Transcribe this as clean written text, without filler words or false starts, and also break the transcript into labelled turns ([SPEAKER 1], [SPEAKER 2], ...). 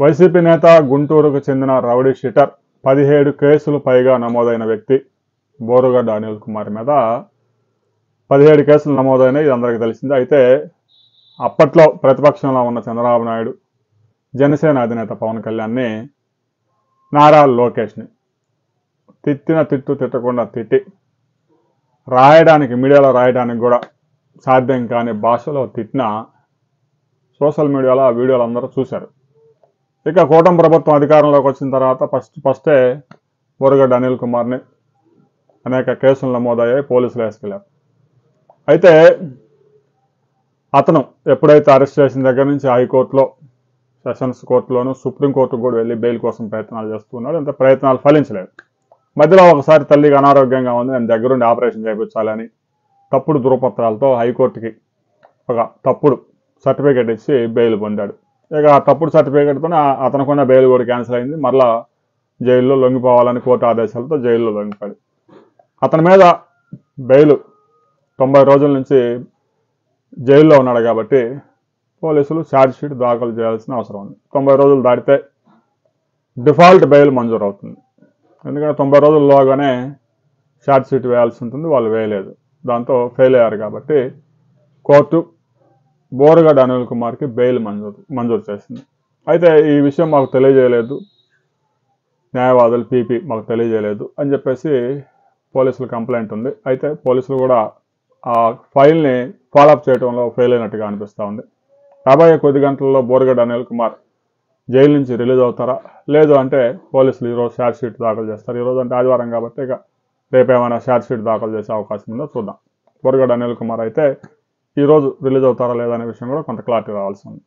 [SPEAKER 1] YCP నేత, గుంటూరుకు చెందిన రౌడీ షీటర్, 17 కేసులు పైగా నమోదైన వ్యక్తి బోరుగడ్డ అనిల్ కుమార్ మీద 17 కేసులు నమోదైనాయి. ఇది అందరికీ తెలిసిందే. అయితే అప్పట్లో ప్రతిపక్షంలో ఉన్న చంద్రబాబు నాయుడు, జనసేన అధినేత పవన్ కళ్యాణ్ని, నారా లోకేష్ని తిట్టకుండా తిట్టి రాయడానికి, మీడియాలో రాయడానికి కూడా సాధ్యం కాని భాషలో తిట్టిన సోషల్ మీడియాలో ఆ వీడియోలు అందరూ చూశారు. ఇక కూటమి ప్రభుత్వం అధికారంలోకి వచ్చిన తర్వాత ఫస్టే బోరుగడ్డ అనిల్ కుమార్ని అనేక కేసులు నమోదయ్యాయి, పోలీసులు వేసుకెళ్లారు. అయితే అతను ఎప్పుడైతే అరెస్ట్ చేసిన దగ్గర నుంచి హైకోర్టులో, సెషన్స్ కోర్టులోను, సుప్రీంకోర్టుకు కూడా వెళ్ళి బెయిల్ కోసం ప్రయత్నాలు చేస్తున్నాడు. అంత ప్రయత్నాలు ఫలించలేదు. మధ్యలో ఒకసారి తల్లికి అనారోగ్యంగా ఉంది, నేను దగ్గరుండి ఆపరేషన్ చేయించాలని తప్పుడు ధృవపత్రాలతో హైకోర్టుకి ఒక తప్పుడు సర్టిఫికేట్ ఇచ్చి బెయిల్ పొందాడు. ఇక ఆ తప్పుడు సర్టిఫికేట్తో అతనుకున్న బెయిల్ కూడా క్యాన్సిల్ అయింది. మరలా జైల్లో లొంగిపోవాలని కోర్టు ఆదేశాలతో జైల్లో లొంగిపోయాడు. అతని మీద బెయిల్ 90 రోజుల నుంచి జైల్లో ఉన్నాడు కాబట్టి పోలీసులు ఛార్జ్ షీట్ దాఖలు చేయాల్సిన అవసరం ఉంది. 90 రోజులు దాటితే డిఫాల్ట్ బెయిల్ మంజూరు అవుతుంది. ఎందుకంటే 90 రోజుల్లోగానే ఛార్జ్ షీట్ వేయాల్సి ఉంటుంది, వాళ్ళు వేయలేదు. దాంతో ఫెయిల్ అయ్యారు కాబట్టి కోర్టు బోరుగడ్డ అనిల్ కుమార్కి బెయిల్ మంజూరు చేసింది. అయితే ఈ విషయం మాకు తెలియజేయలేదు, న్యాయవాదులు పీపీ మాకు తెలియజేయలేదు అని చెప్పేసి పోలీసులు కంప్లైంట్ ఉంది. అయితే పోలీసులు కూడా ఆ ఫైల్ని ఫాలోఅప్ చేయడంలో ఫెయిల్ అయినట్టుగా అనిపిస్తూ ఉంది. రాబోయే కొద్ది గంటల్లో బోరుగడ్డ అనిల్ కుమార్ జైలు నుంచి రిలీజ్ అవుతారా, లేదు అంటే పోలీసులు ఈరోజు ఛార్జ్ షీట్ దాఖలు చేస్తారు. ఈరోజు అంటే ఆదివారం కాబట్టి ఇక రేపేమైనా ఛార్జ్ షీట్ దాఖలు చేసే అవకాశం ఉందో చూద్దాం. బోరుగడ్డ అనిల్ కుమార్ అయితే ఈరోజు రిలీజ్ అవుతారా లేదా అనే విషయం కూడా కొంత క్లారిటీ రావాల్సి ఉంది.